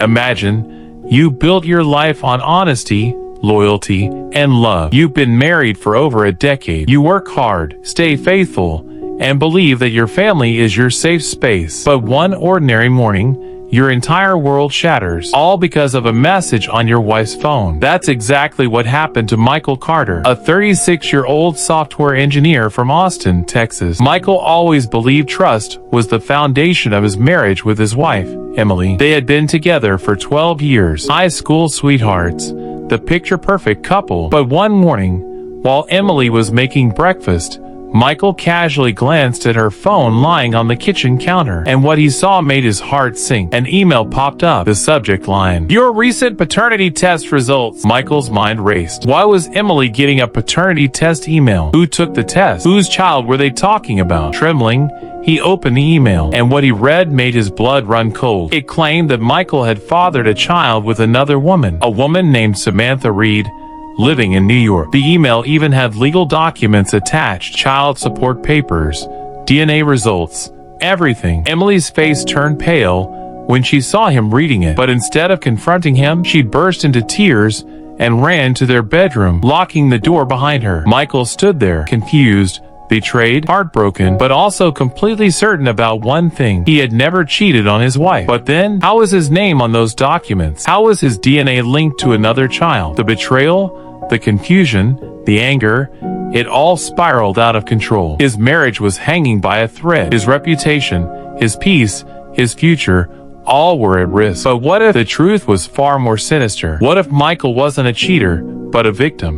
Imagine, you built your life on honesty, loyalty, and love. You've been married for over a decade. You work hard, stay faithful, and believe that your family is your safe space. But one ordinary morning, your entire world shatters, all because of a message on your wife's phone. That's exactly what happened to Michael Carter, a 36-year-old software engineer from Austin, Texas. Michael always believed trust was the foundation of his marriage with his wife, Emily. They had been together for 12 years, high school sweethearts, the picture-perfect couple. But one morning, while Emily was making breakfast, Michael casually glanced at her phone lying on the kitchen counter, and what he saw made his heart sink. An email popped up, the subject line, "Your recent paternity test results." Michael's mind raced. Why was Emily getting a paternity test email? Who took the test? Whose child were they talking about? Trembling, he opened the email, and what he read made his blood run cold. It claimed that Michael had fathered a child with another woman, a woman named Samantha Reed, living in New York. The email even had legal documents attached, child support papers, DNA results, everything. Emily's face turned pale when she saw him reading it, but instead of confronting him, she burst into tears and ran to their bedroom, locking the door behind her. Michael stood there, confused, betrayed, heartbroken, but also completely certain about one thing. He had never cheated on his wife. But then, how was his name on those documents? How was his DNA linked to another child? The betrayal, the confusion, the anger, it all spiraled out of control. His marriage was hanging by a thread. His reputation, his peace, his future, all were at risk. But what if the truth was far more sinister? What if Michael wasn't a cheater, but a victim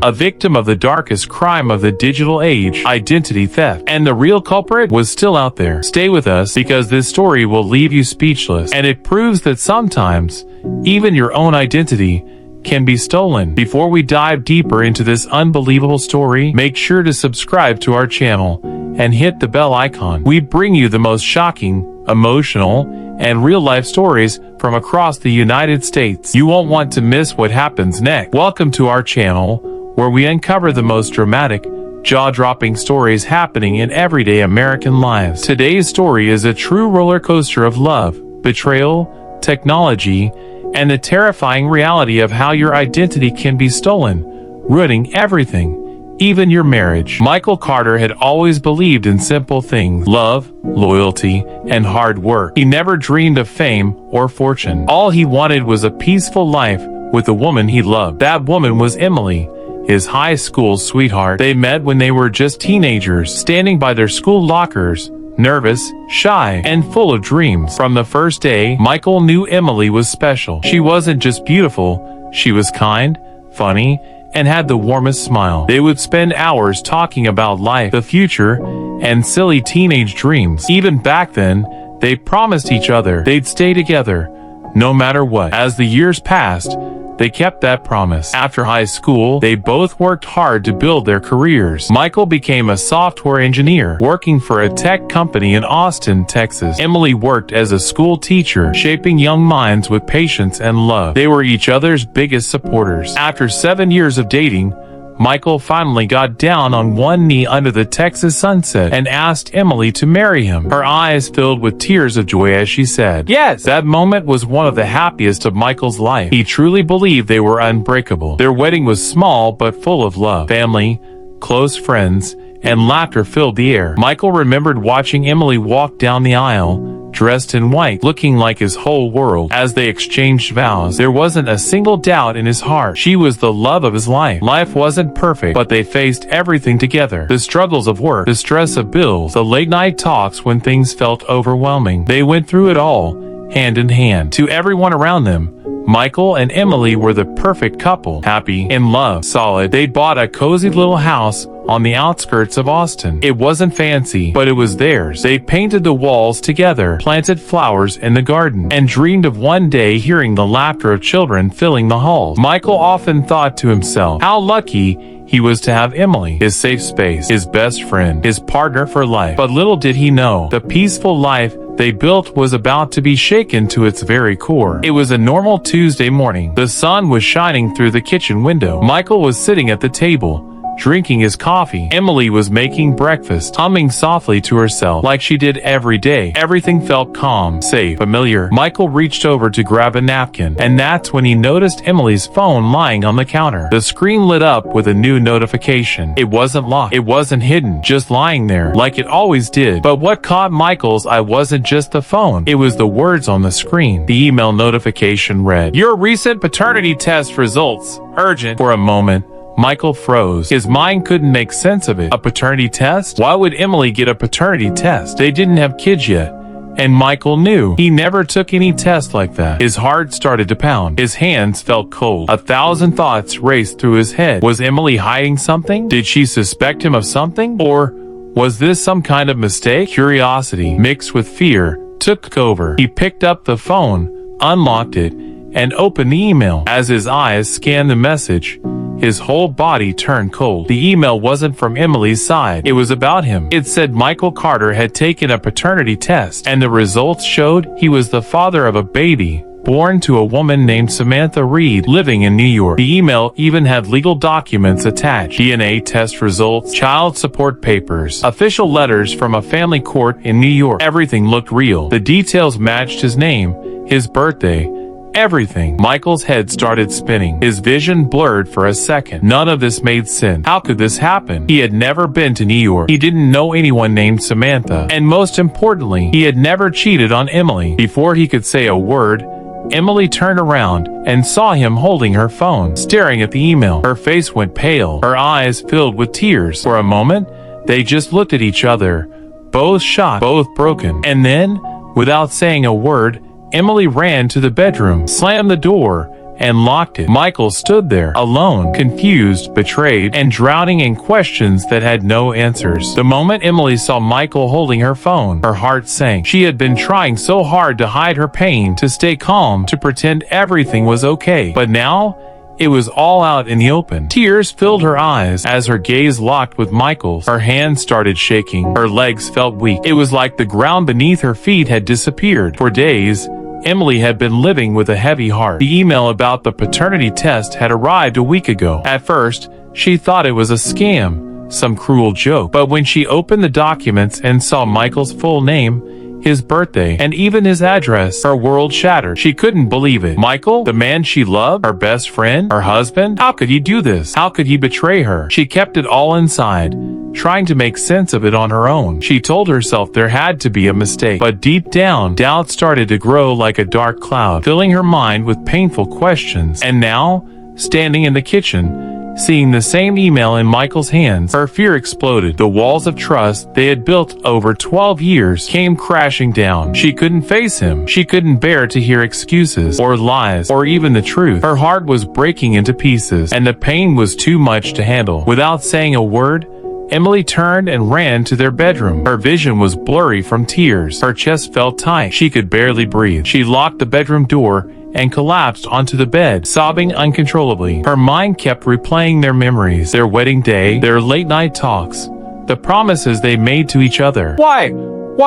of the darkest crime of the digital age, identity theft, and the real culprit was still out there? Stay with us, because this story will leave you speechless, and it proves that sometimes, even your own identity can be stolen. Before we dive deeper into this unbelievable story, make sure to subscribe to our channel and hit the bell icon. We bring you the most shocking, emotional, and real-life stories from across the United States. You won't want to miss what happens next. Welcome to our channel, where we uncover the most dramatic, jaw-dropping stories happening in everyday American lives. Today's story is a true roller coaster of love, betrayal, technology, and the terrifying reality of how your identity can be stolen, ruining everything, even your marriage. Michael Carter had always believed in simple things: love, loyalty, and hard work. He never dreamed of fame or fortune. All he wanted was a peaceful life with the woman he loved. That woman was Emily, his high school sweetheart. They met when they were just teenagers, standing by their school lockers, nervous, shy, and full of dreams. From the first day, Michael knew Emily was special. She wasn't just beautiful, she was kind, funny, and had the warmest smile. They would spend hours talking about life, the future, and silly teenage dreams. Even back then, they promised each other they'd stay together, no matter what. As the years passed, they kept that promise. After high school, they both worked hard to build their careers. Michael became a software engineer, working for a tech company in Austin, Texas. Emily worked as a school teacher, shaping young minds with patience and love. They were each other's biggest supporters. After 7 years of dating, Michael finally got down on one knee under the Texas sunset and asked Emily to marry him. Her eyes filled with tears of joy as she said, "Yes." That moment was one of the happiest of Michael's life. He truly believed they were unbreakable. Their wedding was small but full of love. Family, close friends, and laughter filled the air. Michael remembered watching Emily walk down the aisle, dressed in white, looking like his whole world. As they exchanged vows, there wasn't a single doubt in his heart. She was the love of his life. Life wasn't perfect, but they faced everything together. The struggles of work, the stress of bills, the late-night talks when things felt overwhelming. They went through it all, hand in hand. To everyone around them, Michael and Emily were the perfect couple. Happy, in love, solid. They'd bought a cozy little house on the outskirts of Austin. It wasn't fancy, but it was theirs. They painted the walls together, planted flowers in the garden, and dreamed of one day hearing the laughter of children filling the halls. Michael often thought to himself how lucky he was to have Emily, his safe space, his best friend, his partner for life. But little did he know, the peaceful life they built was about to be shaken to its very core. It was a normal Tuesday morning. The sun was shining through the kitchen window. Michael was sitting at the table, drinking his coffee. Emily was making breakfast, humming softly to herself like she did every day. Everything felt calm, safe, familiar. Michael reached over to grab a napkin, and that's when he noticed Emily's phone lying on the counter. The screen lit up with a new notification. It wasn't locked. It wasn't hidden, just lying there, like it always did. But what caught Michael's eye wasn't just the phone. It was the words on the screen. The email notification read, "Your recent paternity test results. Urgent." For a moment, Michael froze. His mind couldn't make sense of it. A paternity test? Why would Emily get a paternity test? They didn't have kids yet. And Michael knew. He never took any test like that. His heart started to pound. His hands felt cold. 1,000 thoughts raced through his head. Was Emily hiding something? Did she suspect him of something? Or was this some kind of mistake? Curiosity, mixed with fear, took over. He picked up the phone, unlocked it, and opened the email. As his eyes scanned the message, his whole body turned cold. The email wasn't from Emily's side. It was about him. It said Michael Carter had taken a paternity test, and the results showed he was the father of a baby born to a woman named Samantha Reed, living in New York. The email even had legal documents attached: DNA test results, child support papers, official letters from a family court in New York. Everything looked real. The details matched his name, his birthday, everything. Michael's head started spinning. His vision blurred for a second. None of this made sense. How could this happen? He had never been to New York. He didn't know anyone named Samantha. And most importantly, he had never cheated on Emily. Before he could say a word, Emily turned around and saw him holding her phone, staring at the email. Her face went pale. Her eyes filled with tears. For a moment, they just looked at each other, both shocked, both broken. And then, without saying a word, Emily ran to the bedroom, slammed the door, and locked it. Michael stood there, alone, confused, betrayed, and drowning in questions that had no answers. The moment Emily saw Michael holding her phone, her heart sank. She had been trying so hard to hide her pain, to stay calm, to pretend everything was okay. But now, it was all out in the open. Tears filled her eyes as her gaze locked with Michael's. Her hands started shaking. Her legs felt weak. It was like the ground beneath her feet had disappeared. For days, Emily had been living with a heavy heart. The email about the paternity test had arrived a week ago. At first, she thought it was a scam, some cruel joke. But when she opened the documents and saw Michael's full name, his birthday, and even his address, her world shattered. She couldn't believe it. Michael, the man she loved, her best friend, her husband? How could he do this? How could he betray her? She kept it all inside, trying to make sense of it on her own. She told herself there had to be a mistake. But deep down, doubt started to grow like a dark cloud, filling her mind with painful questions. And now, standing in the kitchen, seeing the same email in Michael's hands, her fear exploded. The walls of trust they had built over 12 years came crashing down. She couldn't face him. She couldn't bear to hear excuses, or lies, or even the truth. Her heart was breaking into pieces, and the pain was too much to handle. Without saying a word, Emily turned and ran to their bedroom. Her vision was blurry from tears. Her chest felt tight. She could barely breathe. She locked the bedroom door and collapsed onto the bed, sobbing uncontrollably. Her mind kept replaying their memories, their wedding day, their late-night talks, the promises they made to each other. Why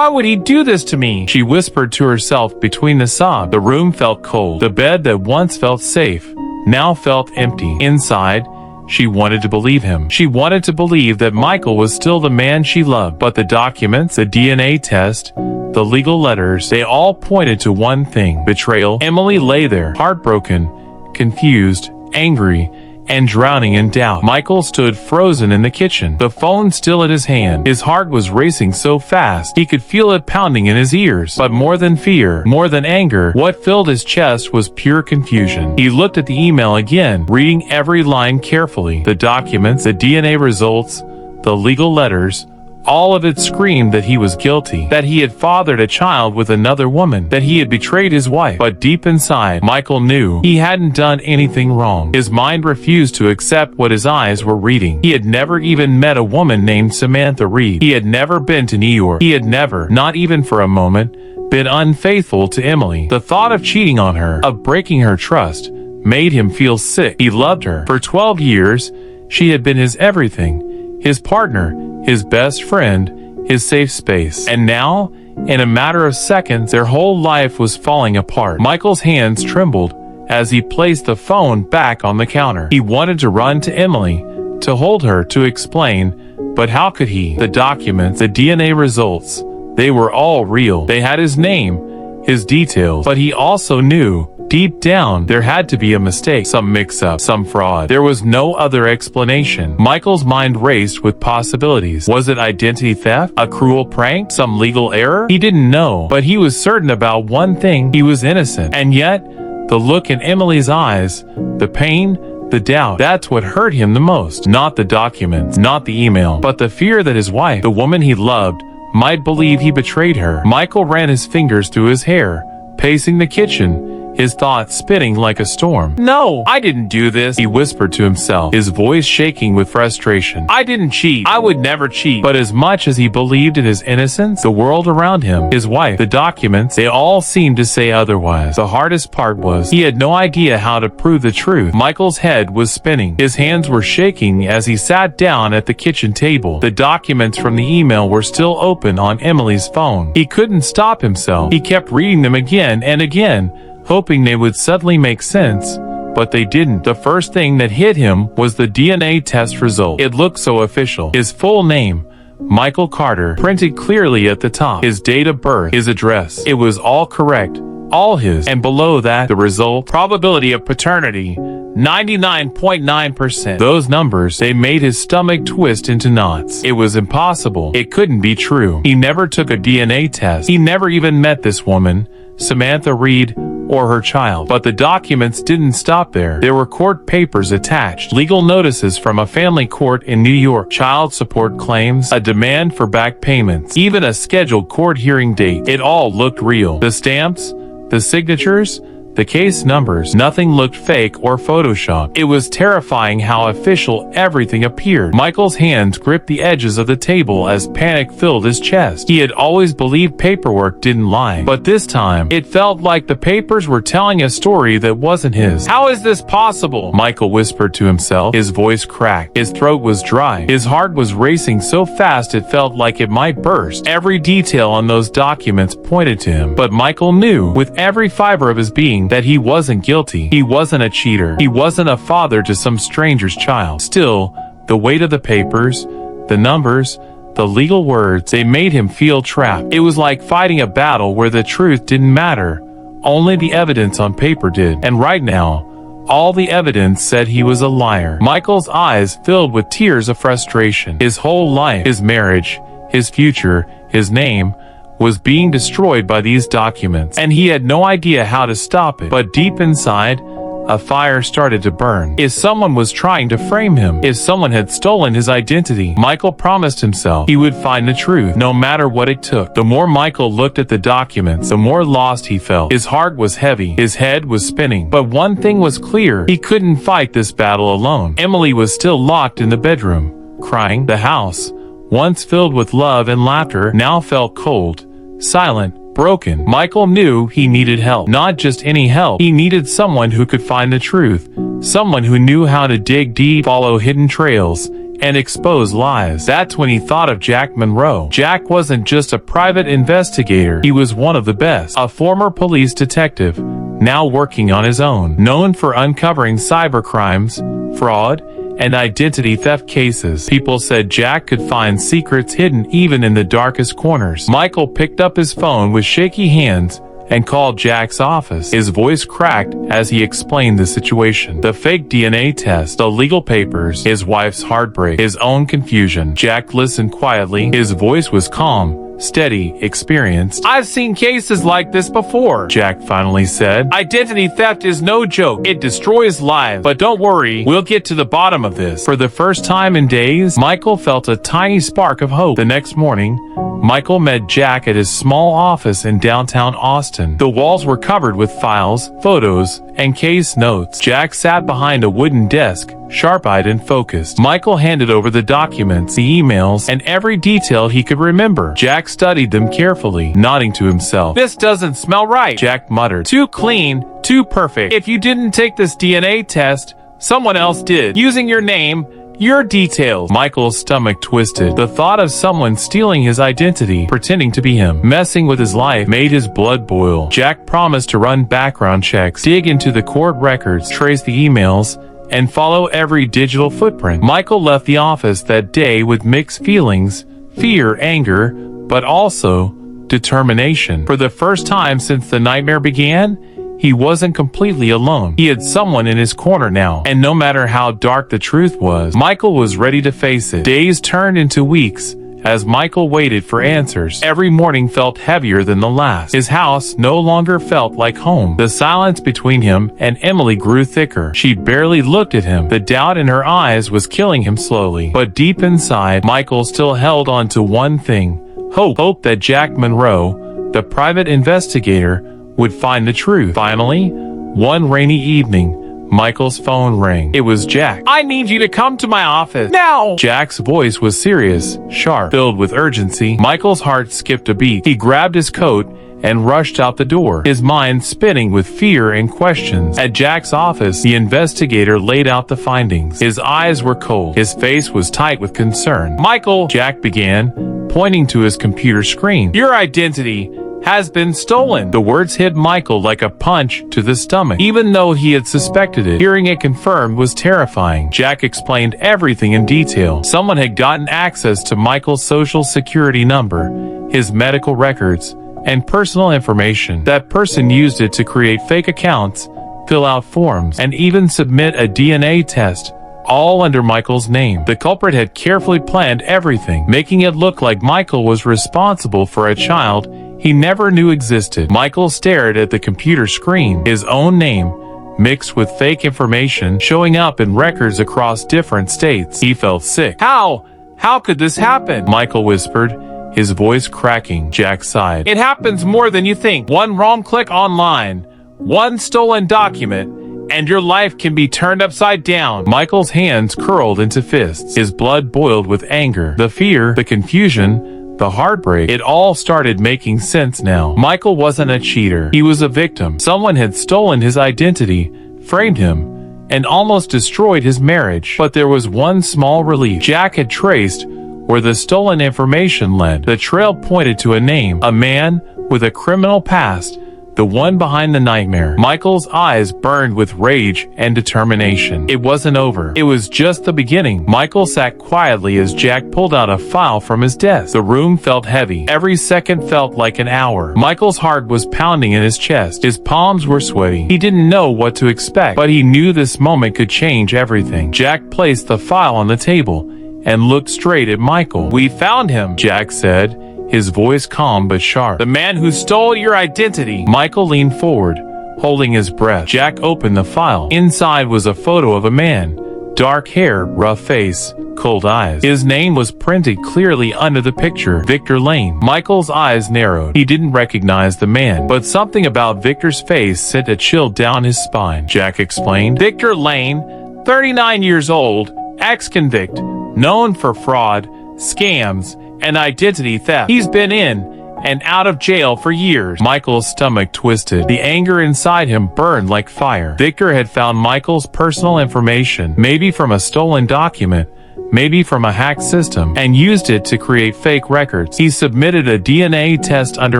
would he do this to me? She whispered to herself between the sobs. The room felt cold. The bed that once felt safe now felt empty. Inside, she wanted to believe him. She wanted to believe that Michael was still the man she loved. But the documents, the DNA test, the legal letters, they all pointed to one thing: betrayal. Emily lay there, heartbroken, confused, angry, and drowning in doubt. Michael stood frozen in the kitchen, the phone still at his hand. His heart was racing so fast, he could feel it pounding in his ears. But more than fear, more than anger, what filled his chest was pure confusion. He looked at the email again, reading every line carefully. The documents, the DNA results, the legal letters, all of it screamed that he was guilty, that he had fathered a child with another woman, that he had betrayed his wife. But deep inside, Michael knew he hadn't done anything wrong. His mind refused to accept what his eyes were reading. He had never even met a woman named Samantha Reed. He had never been to New York. He had never, not even for a moment, been unfaithful to Emily. The thought of cheating on her, of breaking her trust, made him feel sick. He loved her. For 12 years, she had been his everything, his partner, his best friend, his safe space. And now, in a matter of seconds, their whole life was falling apart. Michael's hands trembled as he placed the phone back on the counter. He wanted to run to Emily, to hold her, to explain, but how could he? The documents, the DNA results, they were all real. They had his name, his details, but he also knew, deep down, there had to be a mistake, some mix-up, some fraud. There was no other explanation. Michael's mind raced with possibilities. Was it identity theft? A cruel prank? Some legal error? He didn't know, but he was certain about one thing: he was innocent. And yet, the look in Emily's eyes, the pain, the doubt, that's what hurt him the most. Not the documents, not the email, but the fear that his wife, the woman he loved, might believe he betrayed her. Michael ran his fingers through his hair, pacing the kitchen, his thoughts spinning like a storm. "No, I didn't do this," he whispered to himself, his voice shaking with frustration. "I didn't cheat. I would never cheat." But as much as he believed in his innocence, the world around him, his wife, the documents, they all seemed to say otherwise. The hardest part was, he had no idea how to prove the truth. Michael's head was spinning. His hands were shaking as he sat down at the kitchen table. The documents from the email were still open on Emily's phone. He couldn't stop himself. He kept reading them again and again, hoping they would suddenly make sense, but they didn't. The first thing that hit him was the DNA test result. It looked so official. His full name, Michael Carter, printed clearly at the top. His date of birth, his address. It was all correct. All his. And below that, the result, probability of paternity, 99.9%. Those numbers, they made his stomach twist into knots. It was impossible. It couldn't be true. He never took a DNA test. He never even met this woman, Samantha Reed, or her child. But the documents didn't stop there. There were court papers attached, legal notices from a family court in New York, child support claims, a demand for back payments, even a scheduled court hearing date. It all looked real. The stamps, the signatures, the case numbers, nothing looked fake or photoshopped. It was terrifying how official everything appeared. Michael's hands gripped the edges of the table as panic filled his chest. He had always believed paperwork didn't lie, but this time, it felt like the papers were telling a story that wasn't his. "How is this possible?" Michael whispered to himself. His voice cracked. His throat was dry. His heart was racing so fast it felt like it might burst. Every detail on those documents pointed to him, but Michael knew, with every fiber of his being, that he wasn't guilty. He wasn't a cheater. He wasn't a father to some stranger's child. Still, the weight of the papers, the numbers, the legal words, they made him feel trapped. It was like fighting a battle where the truth didn't matter. Only the evidence on paper did. And right now, all the evidence said he was a liar. Michael's eyes filled with tears of frustration. His whole life, his marriage, his future, his name, was being destroyed by these documents, and he had no idea how to stop it. But deep inside, a fire started to burn. If someone was trying to frame him, if someone had stolen his identity, Michael promised himself he would find the truth, no matter what it took. The more Michael looked at the documents, the more lost he felt. His heart was heavy, his head was spinning. But one thing was clear: he couldn't fight this battle alone. Emily was still locked in the bedroom, crying. The house, once filled with love and laughter, now felt cold, silent, broken. Michael knew he needed help. Not just any help. He needed someone who could find the truth. Someone who knew how to dig deep, follow hidden trails, and expose lies. That's when he thought of Jack Monroe. Jack wasn't just a private investigator. He was one of the best. A former police detective, now working on his own. Known for uncovering cybercrimes, fraud, and identity theft cases. People said Jack could find secrets hidden even in the darkest corners. Michael picked up his phone with shaky hands and called Jack's office. His voice cracked as he explained the situation. The fake DNA test, the legal papers, his wife's heartbreak, his own confusion. Jack listened quietly. His voice was calm, steady, experienced. "I've seen cases like this before," Jack finally said. "Identity theft is no joke. It destroys lives. But don't worry, we'll get to the bottom of this." For the first time in days, Michael felt a tiny spark of hope. The next morning, Michael met Jack at his small office in downtown Austin. The walls were covered with files, photos, and case notes. Jack sat behind a wooden desk, sharp-eyed and focused. Michael handed over the documents, the emails, and every detail he could remember. Jack studied them carefully, nodding to himself. "This doesn't smell right," Jack muttered. "Too clean, too perfect. If you didn't take this DNA test, someone else did, using your name, your details." Michael's stomach twisted. The thought of someone stealing his identity, pretending to be him, messing with his life, made his blood boil. Jack promised to run background checks, dig into the court records, trace the emails, and follow every digital footprint. Michael left the office that day with mixed feelings, fear, anger, but also determination. For the first time since the nightmare began, he wasn't completely alone. He had someone in his corner now, and no matter how dark the truth was, Michael was ready to face it. Days turned into weeks as Michael waited for answers. Every morning felt heavier than the last. His house no longer felt like home. The silence between him and Emily grew thicker. She barely looked at him. The doubt in her eyes was killing him slowly. But deep inside, Michael still held on to one thing: hope. Hope that Jack Monroe, the private investigator, would find the truth. Finally, one rainy evening, Michael's phone rang. It was Jack. "I need you to come to my office now." Jack's voice was serious, sharp, filled with urgency. Michael's heart skipped a beat. He grabbed his coat and rushed out the door, his mind spinning with fear and questions. At Jack's office, the investigator laid out the findings. His eyes were cold. His face was tight with concern. "Michael," Jack began, pointing to his computer screen, "your identity has been stolen." The words hit Michael like a punch to the stomach, even though he had suspected it. Hearing it confirmed was terrifying. Jack explained everything in detail. Someone had gotten access to Michael's social security number, his medical records, and personal information. That person used it to create fake accounts, fill out forms, and even submit a DNA test, all under Michael's name. The culprit had carefully planned everything, making it look like Michael was responsible for a child he never knew existed. Michael stared at the computer screen, his own name, mixed with fake information, showing up in records across different states. He felt sick. How could this happen?" Michael whispered, his voice cracking. Jack sighed. "It happens more than you think. One wrong click online, one stolen document, and your life can be turned upside down." Michael's hands curled into fists. His blood boiled with anger. The fear, the confusion, the heartbreak, it all started making sense now. Michael wasn't a cheater. He was a victim. Someone had stolen his identity, framed him, and almost destroyed his marriage. But there was one small relief. Jack had traced where the stolen information led. The trail pointed to a name, a man with a criminal past, the one behind the nightmare. Michael's eyes burned with rage and determination. It wasn't over. It was just the beginning. Michael sat quietly as Jack pulled out a file from his desk. The room felt heavy. Every second felt like an hour. Michael's heart was pounding in his chest. His palms were sweaty. He didn't know what to expect, but he knew this moment could change everything. Jack placed the file on the table and looked straight at Michael. "We found him," Jack said, his voice calm but sharp. "The man who stole your identity." Michael leaned forward, holding his breath. Jack opened the file. Inside was a photo of a man. Dark hair, rough face, cold eyes. His name was printed clearly under the picture, Victor Lane. Michael's eyes narrowed. He didn't recognize the man, but something about Victor's face sent a chill down his spine. Jack explained. "Victor Lane, 39 years old, ex-convict, known for fraud, scams, and identity theft. He's been in and out of jail for years." Michael's stomach twisted. The anger inside him burned like fire. Victor had found Michael's personal information, maybe from a stolen document, maybe from a hacked system, and used it to create fake records. He submitted a DNA test under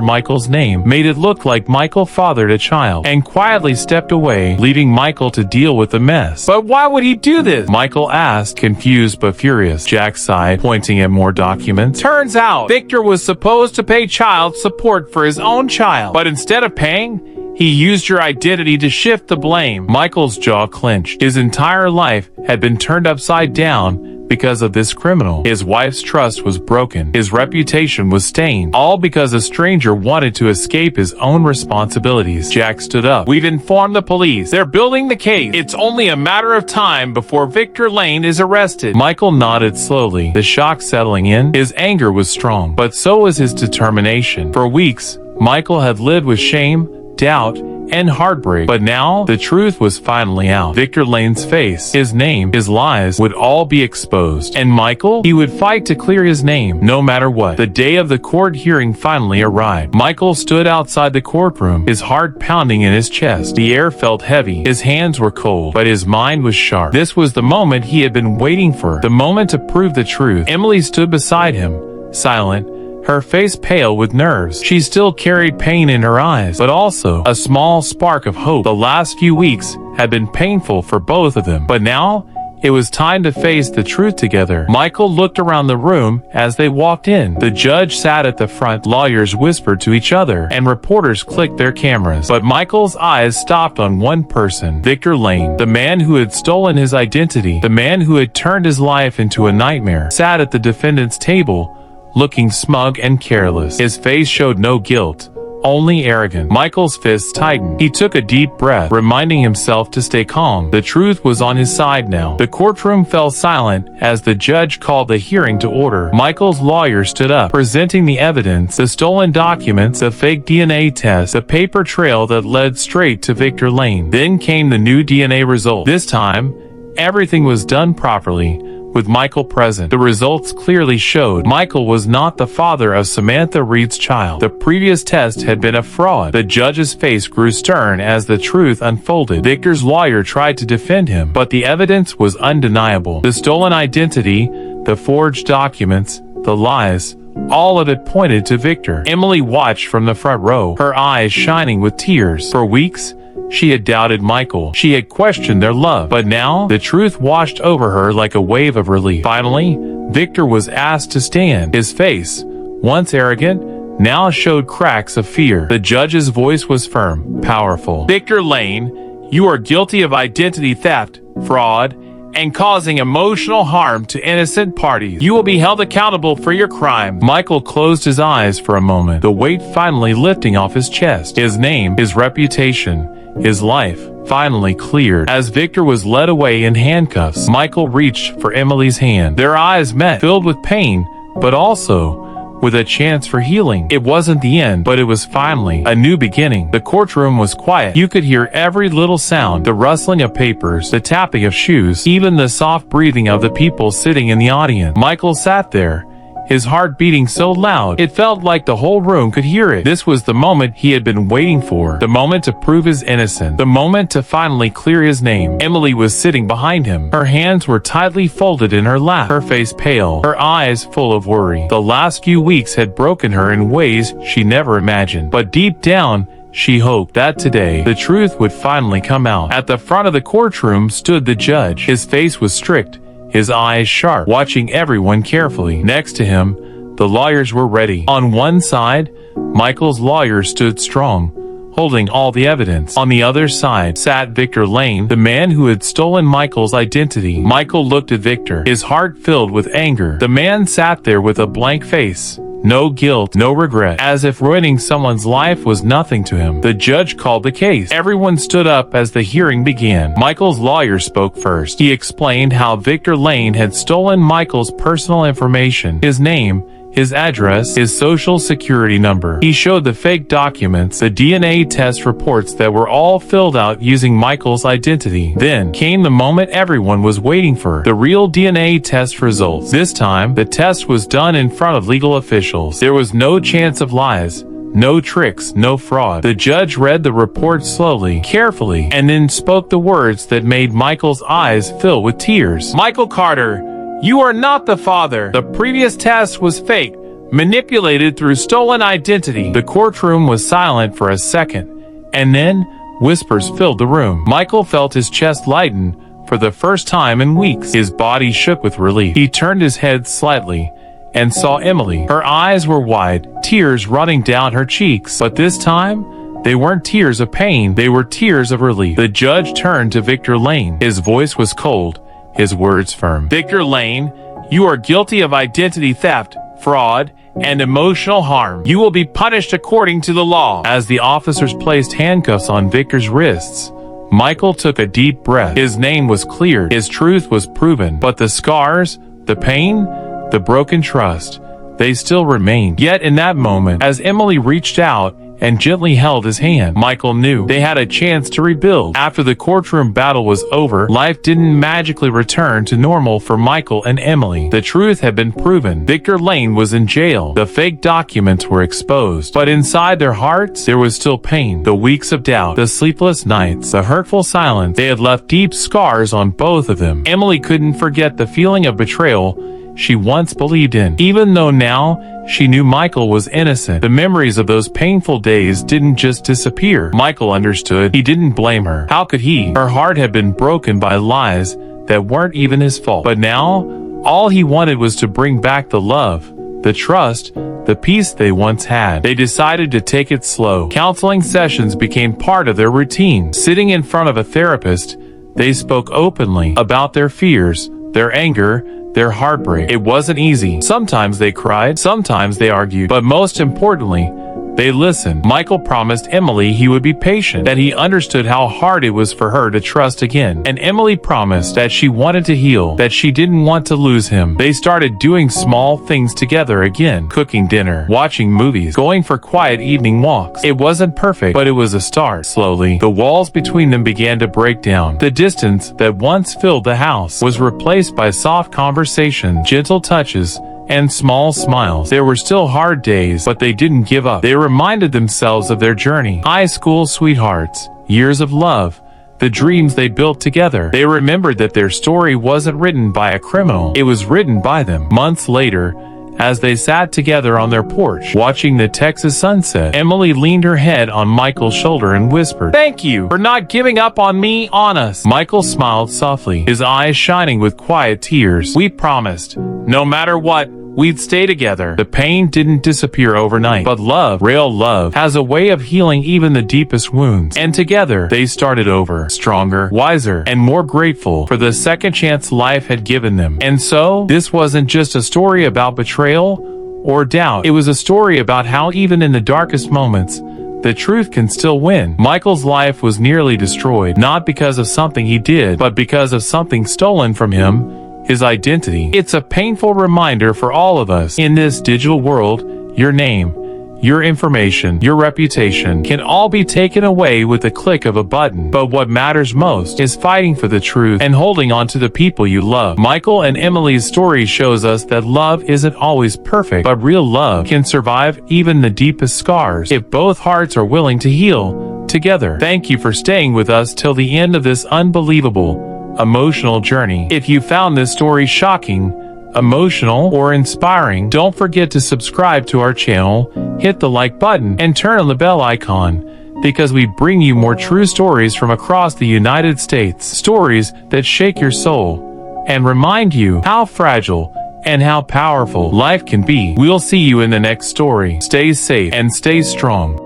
Michael's name, made it look like Michael fathered a child, and quietly stepped away, leaving Michael to deal with the mess. "But why would he do this?" Michael asked, confused but furious. Jack sighed, pointing at more documents. "Turns out, Victor was supposed to pay child support for his own child, but instead of paying, he used your identity to shift the blame." Michael's jaw clenched. His entire life had been turned upside down because of this criminal. His wife's trust was broken. His reputation was stained. All because a stranger wanted to escape his own responsibilities. Jack stood up. "We've informed the police. They're building the case. It's only a matter of time before Victor Lane is arrested." Michael nodded slowly, the shock settling in. His anger was strong, but so was his determination. For weeks, Michael had lived with shame, doubt, and heartbreak. But now, the truth was finally out. Victor Lane's face, his name, his lies would all be exposed. And Michael? He would fight to clear his name, no matter what. The day of the court hearing finally arrived. Michael stood outside the courtroom, his heart pounding in his chest. The air felt heavy. His hands were cold, but his mind was sharp. This was the moment he had been waiting for. The moment to prove the truth. Emily stood beside him, silent, her face pale with nerves. She still carried pain in her eyes, but also a small spark of hope. The last few weeks had been painful for both of them, but now it was time to face the truth together. Michael looked around the room as they walked in. The judge sat at the front, lawyers whispered to each other, and reporters clicked their cameras. But Michael's eyes stopped on one person, Victor Lane, the man who had stolen his identity, the man who had turned his life into a nightmare, sat at the defendant's table, looking smug and careless. His face showed no guilt, only arrogance. Michael's fists tightened. He took a deep breath, reminding himself to stay calm. The truth was on his side now. The courtroom fell silent as the judge called the hearing to order. Michael's lawyer stood up, presenting the evidence, the stolen documents, the fake DNA test, the paper trail that led straight to Victor Lane. Then came the new DNA result. This time, everything was done properly. With Michael present, the results clearly showed Michael was not the father of Samantha Reed's child. The previous test had been a fraud. The judge's face grew stern as the truth unfolded. Victor's lawyer tried to defend him, but the evidence was undeniable. The stolen identity, the forged documents, the lies, all of it pointed to Victor. Emily watched from the front row, her eyes shining with tears. For weeks, she had doubted Michael. She had questioned their love. But now, the truth washed over her like a wave of relief. Finally, Victor was asked to stand. His face, once arrogant, now showed cracks of fear. The judge's voice was firm, powerful. Victor Lane, you are guilty of identity theft, fraud, and causing emotional harm to innocent parties. You will be held accountable for your crime. Michael closed his eyes for a moment, the weight finally lifting off his chest. His name, his reputation, his life finally cleared. As Victor was led away in handcuffs, Michael reached for Emily's hand. Their eyes met, filled with pain, but also with a chance for healing. It wasn't the end, but it was finally a new beginning. The courtroom was quiet. You could hear every little sound, the rustling of papers, the tapping of shoes, even the soft breathing of the people sitting in the audience. Michael sat there, his heart beating so loud, it felt like the whole room could hear it. This was the moment he had been waiting for, the moment to prove his innocence, the moment to finally clear his name. Emily was sitting behind him. Her hands were tightly folded in her lap, her face pale, her eyes full of worry. The last few weeks had broken her in ways she never imagined, but deep down, she hoped that today, the truth would finally come out. At the front of the courtroom stood the judge. His face was strict, his eyes sharp, watching everyone carefully. Next to him, the lawyers were ready. On one side, Michael's lawyer stood strong, holding all the evidence. On the other side sat Victor Lane, the man who had stolen Michael's identity. Michael looked at Victor, his heart filled with anger. The man sat there with a blank face. No guilt, no regret, as if ruining someone's life was nothing to him. The judge called the case. Everyone stood up as the hearing began. Michael's lawyer spoke first. He explained how Victor Lane had stolen Michael's personal information, his name, his address, his social security number. He showed the fake documents, the DNA test reports that were all filled out using Michael's identity. Then came the moment everyone was waiting for, the real DNA test results. This time, the test was done in front of legal officials. There was no chance of lies, no tricks, no fraud. The judge read the report slowly, carefully, and then spoke the words that made Michael's eyes fill with tears. Michael Carter, you are not the father. The previous test was fake, manipulated through stolen identity. The courtroom was silent for a second, and then whispers filled the room. Michael felt his chest lighten for the first time in weeks. His body shook with relief. He turned his head slightly and saw Emily. Her eyes were wide, tears running down her cheeks. But this time, they weren't tears of pain, they were tears of relief. The judge turned to Victor Lane. His voice was cold, his words firm. Victor Lane, you are guilty of identity theft, fraud, and emotional harm. You will be punished according to the law. As the officers placed handcuffs on Victor's wrists, Michael took a deep breath. His name was cleared. His truth was proven. But the scars, the pain, the broken trust, they still remained. Yet in that moment, as Emily reached out and gently held his hand, Michael knew they had a chance to rebuild. After the courtroom battle was over, life didn't magically return to normal for Michael and Emily. The truth had been proven. Victor Lane was in jail. The fake documents were exposed. But inside their hearts, there was still pain. The weeks of doubt, the sleepless nights, the hurtful silence, they had left deep scars on both of them. Emily couldn't forget the feeling of betrayal she once believed in. Even though now she knew Michael was innocent, the memories of those painful days didn't just disappear. Michael understood. He didn't blame her. How could he? Her heart had been broken by lies that weren't even his fault. But now, all he wanted was to bring back the love, the trust, the peace they once had. They decided to take it slow. Counseling sessions became part of their routine. Sitting in front of a therapist, they spoke openly about their fears, their anger, their heartbreak. It wasn't easy. Sometimes they cried, sometimes they argued, but most importantly, they listened. Michael promised Emily he would be patient, that he understood how hard it was for her to trust again. And Emily promised that she wanted to heal, that she didn't want to lose him. They started doing small things together again, cooking dinner, watching movies, going for quiet evening walks. It wasn't perfect, but it was a start. Slowly, the walls between them began to break down. The distance that once filled the house was replaced by soft conversation, gentle touches, and small smiles. There were still hard days, but they didn't give up. They reminded themselves of their journey. High school sweethearts, years of love, the dreams they built together. They remembered that their story wasn't written by a criminal. It was written by them. Months later, as they sat together on their porch, watching the Texas sunset, Emily leaned her head on Michael's shoulder and whispered, "Thank you for not giving up on me, on us." Michael smiled softly, his eyes shining with quiet tears. "We promised, no matter what, we'd stay together." The pain didn't disappear overnight, but love, real love, has a way of healing even the deepest wounds. And together, they started over, stronger, wiser, and more grateful for the second chance life had given them. And so, this wasn't just a story about betrayal or doubt. It was a story about how even in the darkest moments, the truth can still win. Michael's life was nearly destroyed, not because of something he did, but because of something stolen from him, his identity. It's a painful reminder for all of us. In this digital world, your name, your information, your reputation can all be taken away with the click of a button. But what matters most is fighting for the truth and holding on to the people you love. Michael and Emily's story shows us that love isn't always perfect, but real love can survive even the deepest scars if both hearts are willing to heal together. Thank you for staying with us till the end of this unbelievable, emotional journey. If you found this story shocking, emotional, or inspiring, don't forget to subscribe to our channel, hit the like button, and turn on the bell icon, because we bring you more true stories from across the United States. Stories that shake your soul and remind you how fragile and how powerful life can be. We'll see you in the next story. Stay safe and stay strong.